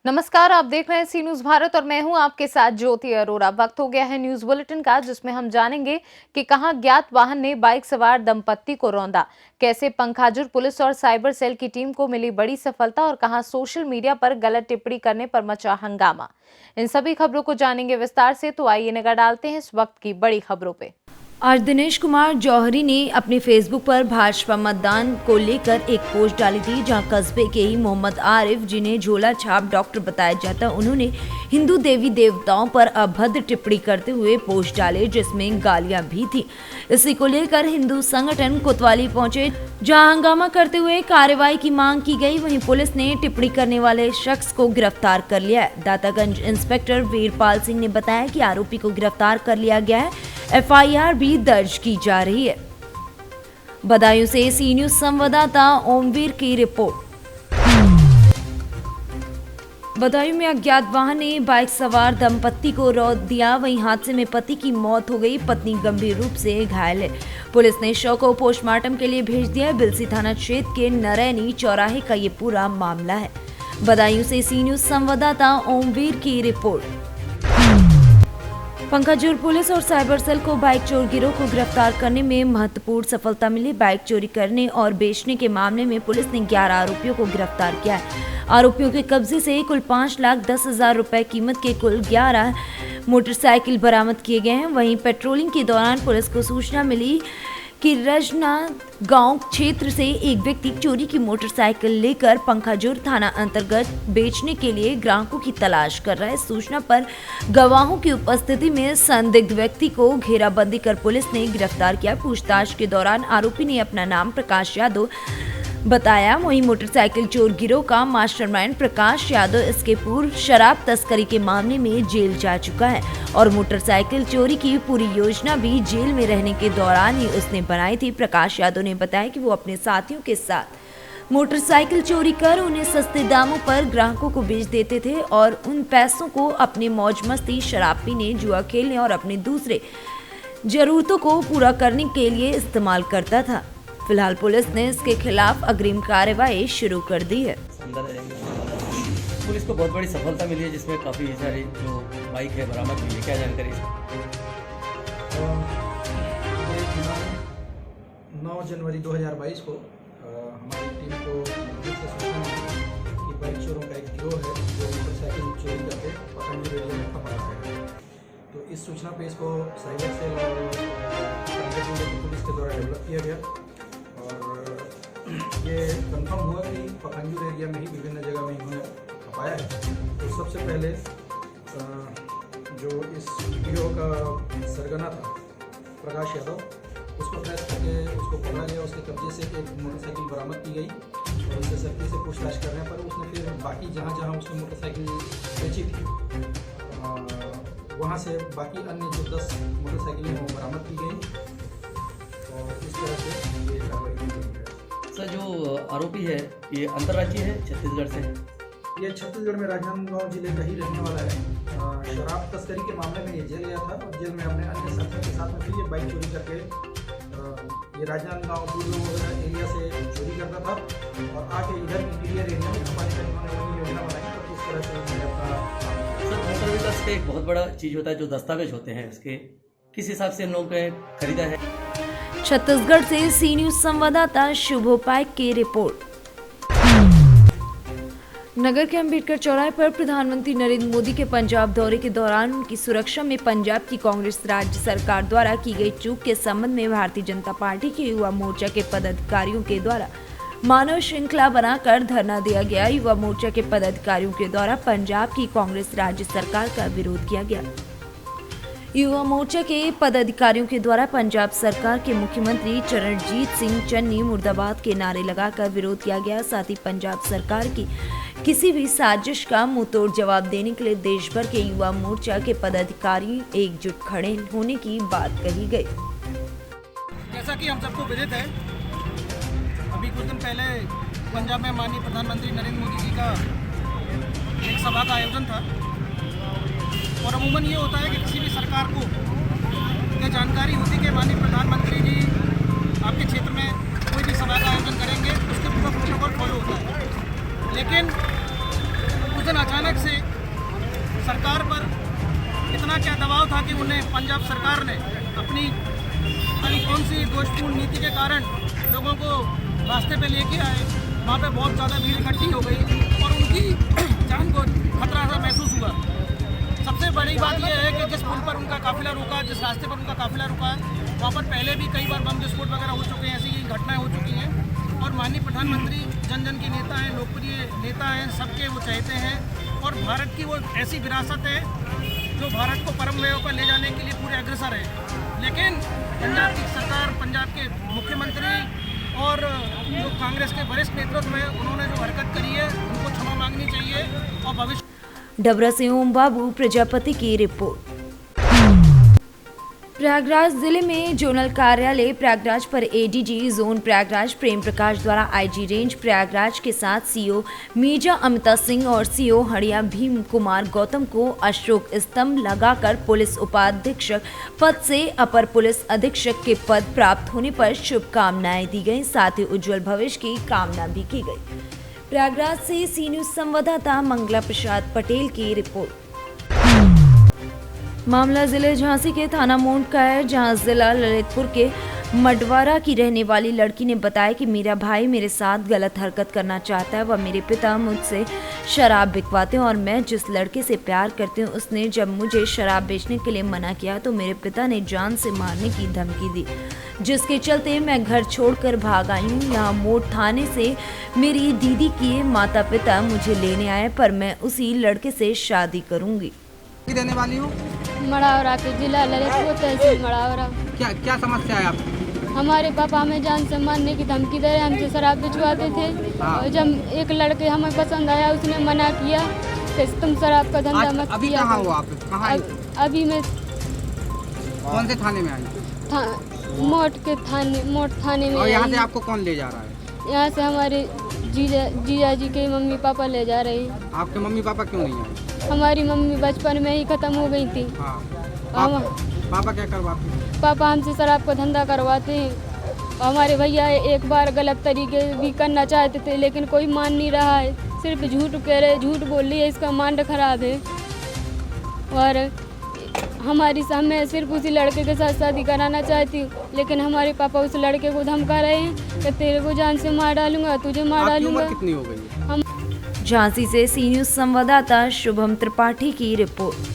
नमस्कार, आप देख रहे हैं सी न्यूज भारत और मैं हूं आपके साथ ज्योति अरोरा। वक्त हो गया है न्यूज बुलेटिन का, जिसमें हम जानेंगे कि कहां ज्ञात वाहन ने बाइक सवार दंपत्ति को रौंदा, कैसे पंखाजुर पुलिस और साइबर सेल की टीम को मिली बड़ी सफलता और कहां सोशल मीडिया पर गलत टिप्पणी करने पर मचा हंगामा। इन सभी खबरों को जानेंगे विस्तार से, तो आइए नजर डालते हैं इस वक्त की बड़ी खबरों पे। आज दिनेश कुमार जौहरी ने अपने फेसबुक पर भाजपा मतदान को लेकर एक पोस्ट डाली थी, जहां कस्बे के ही मोहम्मद आरिफ, जिन्हें झोला छाप डॉक्टर बताया जाता, उन्होंने हिंदू देवी देवताओं पर अभद्र टिप्पणी करते हुए पोस्ट डाले, जिसमें गालियां भी थी। इसी को लेकर हिंदू संगठन कोतवाली पहुंचे, जहां हंगामा करते हुए कार्रवाई की मांग की गई। वहीं पुलिस ने टिप्पणी करने वाले शख्स को गिरफ्तार कर लिया है। दातागंज इंस्पेक्टर वीरपाल सिंह ने बताया कि आरोपी को गिरफ्तार कर लिया गया है, एफआईआर भी दर्ज की जा रही है। बदायूं से सी न्यूज संवाददाता ओमवीर की रिपोर्ट। बदायूं में अज्ञात वाहन ने बाइक सवार दंपत्ति को रौंद दिया। वहीं हादसे में पति की मौत हो गई, पत्नी गंभीर रूप से घायल है। पुलिस ने शव को पोस्टमार्टम के लिए भेज दिया है। बिलसी थाना क्षेत्र के नरैनी चौराहे का ये पूरा मामला है। बदायूं से सी न्यूज संवाददाता ओमवीर की रिपोर्ट। पंखाजुर पुलिस और साइबर सेल को बाइक चोर गिरोह को गिरफ्तार करने में महत्वपूर्ण सफलता मिली। बाइक चोरी करने और बेचने के मामले में पुलिस ने 11 आरोपियों को गिरफ्तार किया है। आरोपियों के कब्जे से कुल 5,10,000 रुपए कीमत के कुल 11 मोटरसाइकिल बरामद किए गए हैं। वहीं पेट्रोलिंग के दौरान पुलिस को सूचना मिली कि रजना गांव क्षेत्र से एक व्यक्ति चोरी की मोटरसाइकिल लेकर पंखाजुर थाना अंतर्गत बेचने के लिए ग्राहकों की तलाश कर रहा है। सूचना पर गवाहों की उपस्थिति में संदिग्ध व्यक्ति को घेराबंदी कर पुलिस ने गिरफ्तार किया। पूछताछ के दौरान आरोपी ने अपना नाम प्रकाश यादव बताया। वहीं मोटरसाइकिल चोर गिरोह का मास्टरमाइंड प्रकाश यादव इसके पूर्व शराब तस्करी के मामले में जेल जा चुका है और मोटरसाइकिल चोरी की पूरी योजना भी जेल में रहने के दौरान ही उसने बनाई थी। प्रकाश यादव ने बताया कि वो अपने साथियों के साथ मोटरसाइकिल चोरी कर उन्हें सस्ते दामों पर ग्राहकों को बेच देते थे और उन पैसों को अपनी मौज मस्ती, शराब पीने, जुआ खेलने और अपने दूसरे जरूरतों को पूरा करने के लिए इस्तेमाल करता था। फिलहाल पुलिस ने इसके खिलाफ अग्रिम कार्रवाई शुरू कर दी है। पुलिस को बहुत बड़ी सफलता मिली है, जिसमें काफ़ी सारी जो बाइक है बरामद हुई है। क्या जानकारी है? 9 जनवरी 2022 को हमारी टीम को सूचना मिली कि बाइक चोरों का एक गिरोह है जो मोटरसाइकिल चोरी करके पंखाजुर एरिया में खपा रहा है। तो इस सूचना पे इसको साइबर सेल और पुलिस के द्वारा डेवलप किया गया और ये कंफर्म हुआ कि पंखाजुर एरिया में ही विभिन्न जगह में इन्होंने खपाया है। तो सबसे पहले जो इस गिरोह का सरगना था प्रकाश यादव, उसको ट्रेस करके उसको पकड़ा गया। उसके कब्जे से एक मोटरसाइकिल बरामद की गई और उससे सख्ती से पूछताछ करने पर उसने फिर बाकी जहाँ उसने मोटरसाइकिल बेची थी वहाँ से बाकी अन्य जो 10 मोटरसाइकिलें वो बरामद की गई और इस तरह से ये कार्रवाई की गई है। सर, जो आरोपी है ये अंतर्राज्यीय है, छत्तीसगढ़ से? ये छत्तीसगढ़ में राजनांदगांव जिले का ही रहने वाला है। शराब तस्करी के मामले में ये जेल गया था और जेल में अपने अन्य साथियों के साथ में फिर ये बाइक चोरी करके ये राजनांदगांव वगैरह एरिया से चोरी करता था और आके इधर इंटीरियर एरिया में खपाने का इन्होंने वही योजना बनाई। तो इस तरह से उन्होंने अपना सर, मोटर व्हीकल्स का एक बहुत बड़ा चीज़ होता है जो दस्तावेज होते हैं, उसके किस हिसाब से इन लोगों ने खरीदा है? छत्तीसगढ़ से सी न्यूज संवाददाता शुभोपाय की रिपोर्ट। नगर के अंबेडकर चौराहे पर प्रधानमंत्री नरेंद्र मोदी के पंजाब दौरे के दौरान उनकी सुरक्षा में पंजाब की कांग्रेस राज्य सरकार द्वारा की गई चूक के संबंध में भारतीय जनता पार्टी के युवा मोर्चा के पदाधिकारियों के द्वारा मानव श्रृंखला बनाकर धरना दिया गया। युवा मोर्चा के पदाधिकारियों के द्वारा पंजाब की कांग्रेस राज्य सरकार का विरोध किया गया। युवा मोर्चा के पदाधिकारियों के द्वारा पंजाब सरकार के मुख्यमंत्री चरणजीत सिंह चन्नी मुर्दाबाद के नारे लगाकर विरोध किया गया। साथ ही पंजाब सरकार की किसी भी साजिश का मुंहतोड़ जवाब देने के लिए देश भर के युवा मोर्चा के पदाधिकारी एकजुट खड़े होने की बात कही गई। जैसा कि हम सबको विदित है, अभी कुछ दिन पहले पंजाब में माननीय प्रधानमंत्री नरेंद्र मोदी जी का एक सभा का आयोजन था और अमूमन ये होता है कि किसी भी सरकार को ये जानकारी होती है कि माननीय प्रधानमंत्री जी आपके क्षेत्र में कोई भी सभा का आयोजन करेंगे, उसके पूरा प्रोटोकॉल फॉलो होता है। लेकिन उस दिन अचानक उन्हें पंजाब सरकार ने अपनी कौन सी दोषपूर्ण नीति के कारण लोगों को रास्ते पे लेके आए, वहाँ पे बहुत ज़्यादा भीड़ इकट्ठी हो गई और उनकी जान को खतरा सा महसूस हुआ। सबसे बड़ी बात यह है कि जिस पुल पर उनका काफिला रुका, जिस रास्ते पर उनका काफिला रुका, वहाँ पर पहले भी कई बार बम विस्फोट वगैरह हो चुके हैं, ऐसी घटनाएं हो चुकी हैं। और माननीय प्रधानमंत्री जन जन के नेता हैं, लोकप्रिय नेता हैं, सबके वो चाहते हैं और भारत की वो ऐसी विरासत है जो भारत को परम वैभव पर ले जाने के लिए पूरे अग्रसर है। लेकिन पंजाब की सरकार, पंजाब के मुख्यमंत्री और जो कांग्रेस के वरिष्ठ नेतृत्व है, उन्होंने जो हरकत करी है उनको क्षमा मांगनी चाहिए और भविष्य। डबरा से ओम बाबू प्रजापति की रिपोर्ट। प्रयागराज जिले में जोनल कार्यालय प्रयागराज पर एडीजी जोन प्रयागराज प्रेम प्रकाश द्वारा आईजी रेंज प्रयागराज के साथ सीओ मीर्जा अमिता सिंह और सीओ हड़िया भीम कुमार गौतम को अशोक स्तंभ लगाकर पुलिस उपाधीक्षक पद से अपर पुलिस अधीक्षक के पद प्राप्त होने पर शुभकामनाएं दी गई, साथ ही उज्जवल भविष्य की कामना भी की गई। प्रयागराज से सी न्यूज संवाददाता मंगला प्रसाद पटेल की रिपोर्ट। मामला जिले झांसी के थाना मोंड का है, जहां जिला ललितपुर के मडवारा की रहने वाली लड़की ने बताया कि मेरा भाई मेरे साथ गलत हरकत करना चाहता है। वह मेरे पिता मुझसे शराब बिकवाते हैं और मैं जिस लड़के से प्यार करती हूँ उसने जब मुझे शराब बेचने के लिए मना किया तो मेरे पिता ने जान से मारने की धमकी दी, जिसके चलते मैं घर छोड़कर भाग आई हूँ। यहाँ मोड़ थाने से मेरी दीदी के माता पिता मुझे लेने आए, पर मैं उसी लड़के से शादी करूँगी। रहने वाली हूँ मड़ावरा के जिला ललितपुर तहसील मड़ावरा। क्या क्या समस्या है आपकी? हमारे पापा हमें जान से मारने की धमकी दे रहे, हमसे शराब भिजवाते थे। और जब एक लड़के हमें पसंद आया उसने मना किया कि तुम शराब का धंधा मत अभी किया कहाँ करो। हो आप? कहाँ आई? अभी मैं कौन से थाने में आई? मोट थाने में और यहाँ आई। से आपको कौन ले जा रहा है? यहाँ से हमारे जीजा जी के मम्मी पापा ले जा रहे हैं। आपके मम्मी पापा क्यों नहीं आए? हमारी मम्मी बचपन में ही खत्म हो गई थी। हाँ। पापा क्या करवाते? पापा हमसे शराब का धंधा करवाते हैं। हमारे भैया एक बार गलत तरीके भी करना चाहते थे लेकिन कोई मान नहीं रहा है, सिर्फ झूठ कह रहे, झूठ बोल रही है, इसका मांड खराब है। और हमारी मैं सिर्फ उसी लड़के के साथ शादी कराना चाहती हूँ, लेकिन हमारे पापा उस लड़के को धमका रहे हैं कि तेरे को जान से मार डालूंगा, तुझे मार डालूंगा। कितनी हो गई? झांसी से सी न्यूज संवाददाता शुभम त्रिपाठी की रिपोर्ट।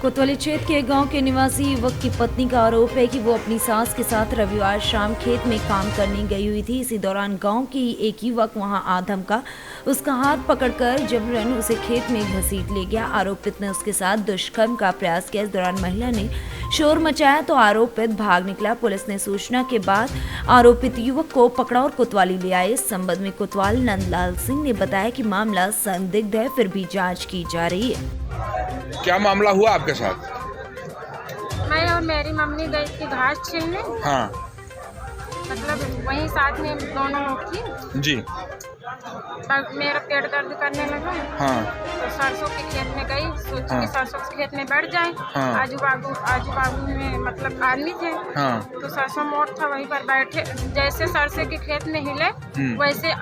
कोतवाली क्षेत्र के गांव के निवासी युवक की पत्नी का आरोप है कि वो अपनी सास के साथ रविवार शाम खेत में काम करने गई हुई थी। इसी दौरान गांव की एक युवक वहां आ धमका, उसका हाथ पकड़कर जबरन उसे खेत में घसीट ले गया। आरोपित ने उसके साथ दुष्कर्म का प्रयास किया। इस दौरान महिला ने शोर मचाया तो आरोपित भाग निकला। पुलिस ने सूचना के बाद आरोपित युवक को पकड़ा और कोतवाली ले आए। इस संबंध में कोतवाल नंदलाल सिंह ने बताया कि मामला संदिग्ध है, फिर भी जांच की जा रही है। क्या मामला हुआ आपके साथ? मैं और मेरी मम्मी गई थी घास छीलने। हाँ मतलब वहीं साथ में दोनों लोग थी जी। मेरा पेट दर्द करने लगा। हाँ तो सरसों के खेत में गई, सोची हाँ। कि सरसों के खेत में बैठ जाए। हाँ। आजू बाजू में मतलब आदमी थे। हाँ तो सरसों मोड़ था, वहीं पर बैठे। जैसे सरसों के खेत में हिले वैसे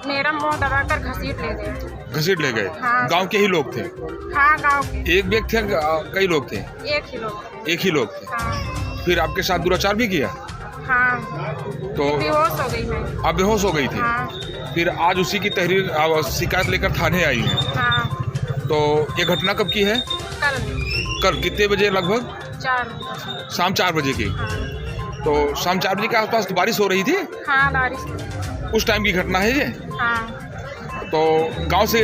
मेरा मुंह दबाकर घसीट ले गए। घसीट ले गए? हाँ। गांव के ही लोग थे? हाँ गाँव के। एक व्यक्ति थे, कई लोग थे? एक ही लोग। एक ही लोग थे। हाँ। फिर आपके साथ दुराचार भी किया? हाँ। तो बेहोश हो गई मैं। आप बेहोश हो गई थी? हाँ। फिर आज उसी की तहरीर शिकायत लेकर थाने आई है। हाँ। तो ये घटना कब की है? कल कितने बजे? लगभग 4। शाम 4 बजे की। हाँ। तो शाम 4 बजे के आसपास बारिश हो रही थी? हाँ बारिश। उस टाइम की घटना है ये? हाँ। तो गांव से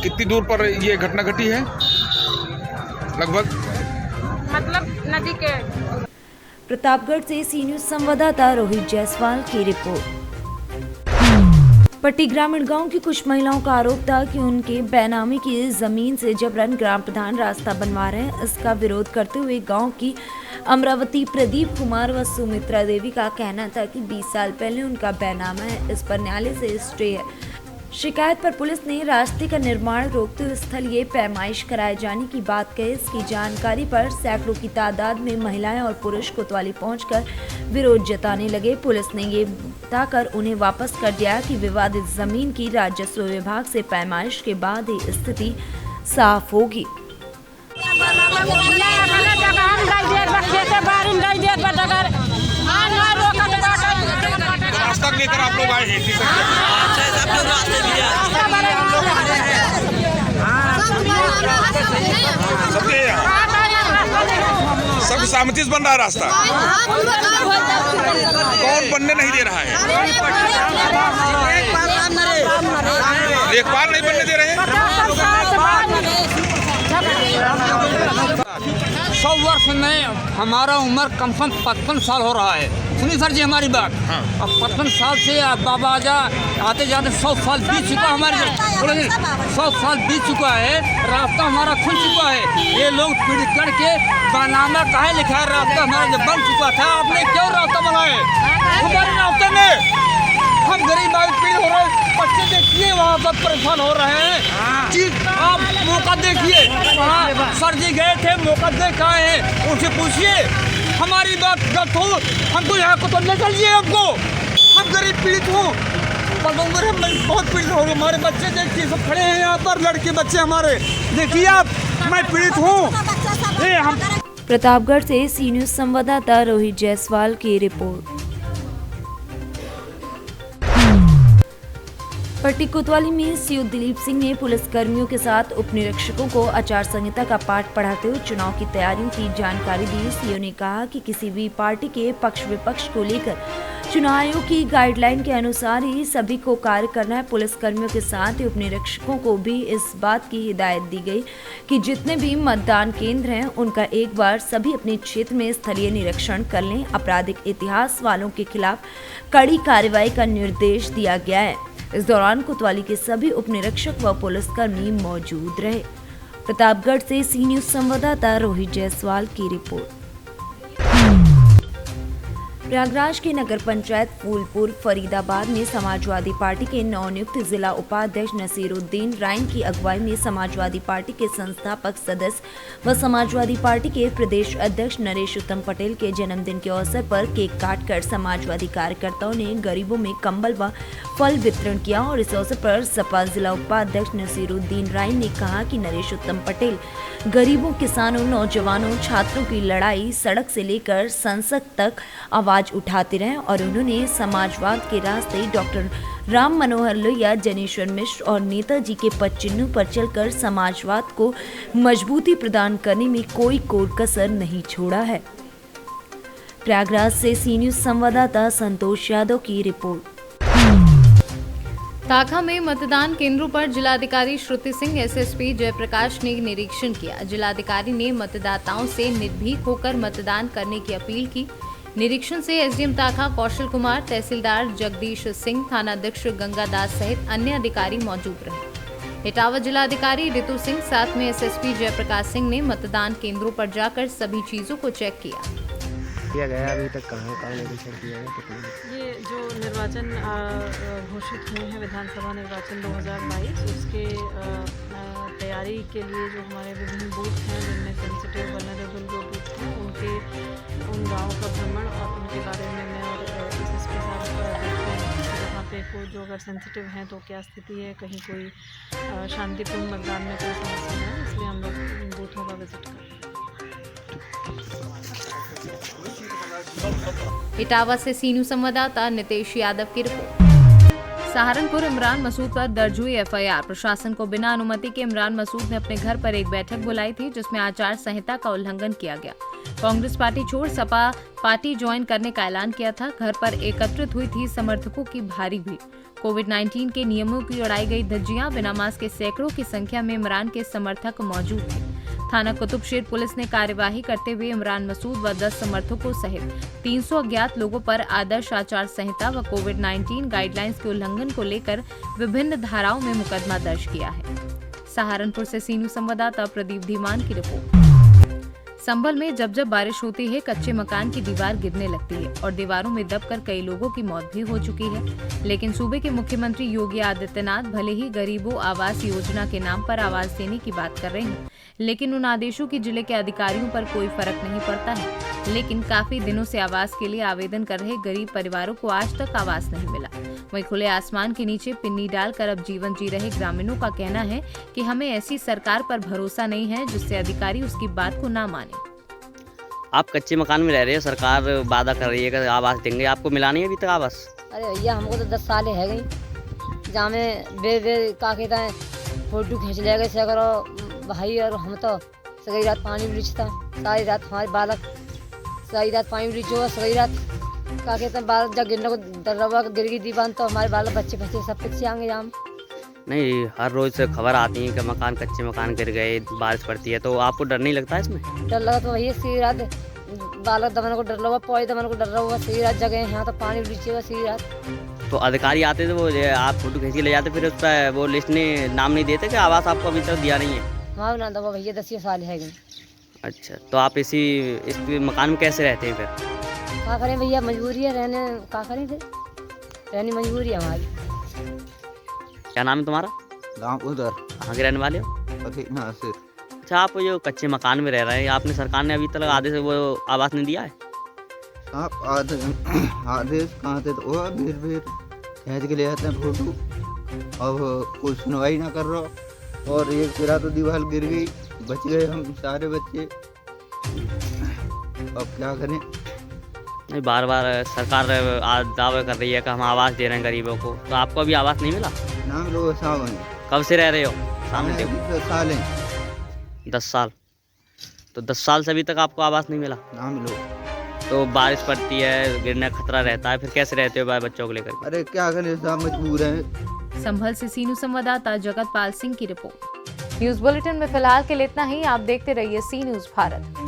कितनी दूर पर ये घटना घटी है लगभग? मतलब नदी के। प्रतापगढ़ से सी न्यूज संवाददाता रोहित जायसवाल की रिपोर्ट। पट्टी ग्रामीण गांव की कुछ महिलाओं का आरोप था कि उनके बेनामी की जमीन से जबरन ग्राम प्रधान रास्ता बनवा रहे हैं। इसका विरोध करते हुए गांव की अमरावती प्रदीप कुमार व सुमित्रा देवी का कहना था कि 20 साल पहले उनका बेनामा है, इस पर न्यायालय से स्टे है। शिकायत पर पुलिस ने रास्ते का निर्माण रोकते हुए स्थलीय पैमाइश कराए जाने की बात कही। इसकी जानकारी पर सैकड़ों की तादाद में महिलाएं और पुरुष कोतवाली पहुंचकर विरोध जताने लगे। पुलिस ने ये बताकर उन्हें वापस कर दिया कि विवादित जमीन की राजस्व विभाग से पैमाइश के बाद ही स्थिति साफ होगी। आज तक लेकर आप लोग आए हैं इतनी संख्या सब सहमति से बन रहा है रास्ता। कौन बनने नहीं दे रहा है? लेखपाल नहीं बनने दे रहे हैं। 100 वर्ष में हमारा उम्र कम से कम 55 साल हो रहा है। सुनिए सर जी हमारी बात। अब 55 साल से बाबा आजा आते जाते 100 साल बीत चुका हमारे 100 साल बीत चुका है। रास्ता हमारा खुल चुका है। ये लोग पीढ़ी करके बनाना काहे लिखा है? रास्ता हमारा जब बन चुका था, आपने क्यों रास्ता बनाए? हमारे रास्ते में हम गरीब आदमी पीड़ित हो रहे हैं। बच्चे देखिए वहाँ पर परेशान हो रहे हैं। जी आप मौका देखिए, वहाँ सर जी गए थे, मौका देख आए हैं, उनसे पूछिए हमारी बात गलत हो हमको यहाँ को तो ले चलिए। हमको हम गरीब पीड़ित हूँ, उम्र हम बहुत पीड़ित हो। हमारे बच्चे देखिए सब खड़े हैं यहाँ पर, लड़के बच्चे हमारे देखिए आप, मैं पीड़ित हूँ। ये हम प्रतापगढ़ से सी न्यूज़ संवाददाता रोहित जायसवाल की रिपोर्ट। पट्टी कोतवाली में सीओ दिलीप सिंह ने पुलिस कर्मियों के साथ उप निरीक्षकों को आचार संहिता का पाठ पढ़ाते हुए चुनाव की तैयारियों की जानकारी दी। सीओ ने कहा कि किसी भी पार्टी के पक्ष विपक्ष को लेकर चुनाव आयोग की गाइडलाइन के अनुसार ही सभी को कार्य करना है। पुलिस कर्मियों के साथ उप निरीक्षकों को भी इस बात की हिदायत दी गई कि जितने भी मतदान केंद्र हैं उनका एक बार सभी अपने क्षेत्र में स्थलीय निरीक्षण कर लें। आपराधिक इतिहास वालों के खिलाफ कड़ी कार्रवाई का निर्देश दिया गया है। इस दौरान कोतवाली के सभी उप निरीक्षक व पुलिसकर्मी मौजूद रहे। प्रतापगढ़ से सी न्यूज़ संवाददाता रोहित जायसवाल की रिपोर्ट। प्रयागराज के नगर पंचायत फूलपुर फरीदाबाद में समाजवादी पार्टी के नवनियुक्त जिला उपाध्यक्ष नसीरुद्दीन राइन की अगुवाई में समाजवादी पार्टी के संस्थापक सदस्य व समाजवादी पार्टी के प्रदेश अध्यक्ष नरेश उत्तम पटेल के जन्मदिन के अवसर पर केक काटकर समाजवादी कार्यकर्ताओं ने गरीबों में कंबल व फल वितरण किया। और इस अवसर पर सपा जिला उपाध्यक्ष नसीरुद्दीन राइन ने कहा कि नरेश उत्तम पटेल गरीबों, किसानों, नौजवानों, छात्रों की लड़ाई सड़क से लेकर संसद तक आवाज उठाते रहे और उन्होंने समाजवाद के रास्ते डॉक्टर राम मनोहर लोहिया, जनेश्वर मिश्र और नेताजी के पद चिन्हों पर चलकर समाजवाद को मजबूती प्रदान करने में कोई कोर कसर नहीं छोड़ा है। प्रयागराज से सी न्यूज़ संवाददाता संतोष यादव की रिपोर्ट। ताखा में मतदान केंद्रों पर जिलाधिकारी श्रुति सिंह, एसएसपी जयप्रकाश ने निरीक्षण किया। जिलाधिकारी ने मतदाताओं से निर्भीक होकर मतदान करने की अपील की। निरीक्षण से एसडीएम ताखा कौशल कुमार, तहसीलदार जगदीश सिंह, थानाध्यक्ष गंगादास सहित अन्य अधिकारी मौजूद रहे। इटावा जिलाधिकारी ऋतु सिंह साथ में एसएसपी जयप्रकाश सिंह ने मतदान केंद्रों पर जाकर सभी चीजों को चेक किया गया। अभी तक कहाँ निरीक्षण किया है? ये जो निर्वाचन घोषित हुए हैं विधानसभा निर्वाचन 2022 उसके तैयारी के लिए जो हमारे विभिन्न बूथ हैं जिनमें सेंसिटिव वल्नरेबल जो बूथ हैं उन गाँव का भ्रमण और उनके बारे में मैं और एसएसपी साहब जहाँ पे कोई जो अगर सेंसिटिव हैं तो क्या स्थिति है, कहीं कोई शांतिपूर्ण मतदान में कोई समस्या है, इसलिए हम लोग इन बूथों का विजिट कर रहे हैं। इटावा से सी न्यूज़ संवाददाता नितेश यादव की रिपोर्ट। सहारनपुर इमरान मसूद पर दर्ज हुई एफआईआर। प्रशासन को बिना अनुमति के इमरान मसूद ने अपने घर पर एक बैठक बुलाई थी जिसमें आचार संहिता का उल्लंघन किया गया। कांग्रेस पार्टी छोड़ सपा पार्टी ज्वाइन करने का ऐलान किया था। घर पर एकत्रित हुई थी समर्थकों की भारी भीड़। कोविड-19 के नियमों की उड़ाई गई धज्जियां। बिना मास्क के सैकड़ों की संख्या में इमरान के समर्थक मौजूद थे। थाना कुतुबशेर पुलिस ने कार्यवाही करते हुए इमरान मसूद व 10 समर्थकों सहित 300 अज्ञात लोगों पर आदर्श आचार संहिता व कोविड-19 गाइडलाइंस के उल्लंघन को लेकर विभिन्न धाराओं में मुकदमा दर्ज किया है। सहारनपुर से सी न्यूज़ संवाददाता प्रदीप धीमान की रिपोर्ट। संभल में जब जब बारिश होती है कच्चे मकान की दीवार गिरने लगती है और दीवारों में दबकर कई लोगों की मौत भी हो चुकी है। लेकिन सूबे के मुख्यमंत्री योगी आदित्यनाथ भले ही गरीबों आवास योजना के नाम पर आवास देने की बात कर रहे हैं, लेकिन उन आदेशों की जिले के अधिकारियों पर कोई फर्क नहीं पड़ता है। लेकिन काफी दिनों से आवास के लिए आवेदन कर रहे गरीब परिवारों को आज तक आवास नहीं मिला। वहीं खुले आसमान के नीचे पिन्नी डालकर अब जीवन जी रहे ग्रामीणों का कहना है कि हमें ऐसी सरकार पर भरोसा नहीं है जिससे अधिकारी उसकी बात को ना माने। आप कच्चे मकान में रह रहे हो, सरकार वादा कर रही है कि आवास देंगे, आपको मिला नहीं अभी तक आवास? अरे भैया हमको तो 10 साल है गई, जहाँ में बे का कहता है फोटो खींच ले गए से करो भाई, और हम तो सही रात पानी उलीचता, सारी रात हमारे बालक सारी रात पानी उलीचो, सही रात का कहते हैं बालक जब गिरने को दर्रा गिर गई दीवान तो हमारे बालक बच्चे बच्चे सब पीछे आएंगे जाम। नहीं, हर रोज से खबर आती है कि मकान कच्चे मकान गिर गए, बारिश पड़ती है, तो आपको डर नहीं लगता है इसमें? डर लगा तो भैया सही रात बालक दमन को डर लगा, पौधे दमन को डर रहा हुआ, सही रात जगह यहाँ तो पानी उलीचेगा सही रात। तो अधिकारी आते थे वो आप फोटो खींच के ले जाते, फिर उस पर वो लिस्ट में नाम नहीं देते कि आवास आपको अभी तक दिया नहीं है? हाँ ना दबा भैया 10 साल है गई। अच्छा, तो आप इस मकान में कैसे रहते हैं फिर? क्या करें भैया, मजबूरी है रहने, क्या करें फिर, रहनी मजबूरी है हमारी। क्या नाम है तुम्हारा? गाँव उधर। कहाँ के रहने वाले हो? नासिर। अच्छा, आप जो कच्चे मकान में रह रहे हैं, आपने सरकार ने अभी तक आधे से वो आवास नहीं दिया है? आप आदेश कहाँ थे, तो वो भीड़ खींच के ले जाते हैं फोटो, अब कोई सुनवाई ना कर रहा, और एक गिरा तो दीवार गिर गई, बच गए हम सारे बच्चे, अब क्या करें? नहीं, बार बार सरकार दावा कर रही है कि हम आवास दे रहे हैं गरीबों को, तो आपको अभी आवास नहीं मिला? नाम लोग सावन। कब से रह रहे हो? सामने देखो। 10 साल हैं। 10 साल? तो 10 साल से अभी तक आपको आवास नहीं मिला? नाम लो। तो बारिश पड़ती है, गिरने का खतरा रहता है, फिर कैसे रहते हो भाई बच्चों को लेकर? अरे क्या करें, सब मजबूर हैं। संभल से सीनू संवाददाता जगतपाल सिंह की रिपोर्ट। न्यूज बुलेटिन में फिलहाल के लिए इतना ही। आप देखते रहिए सी न्यूज भारत।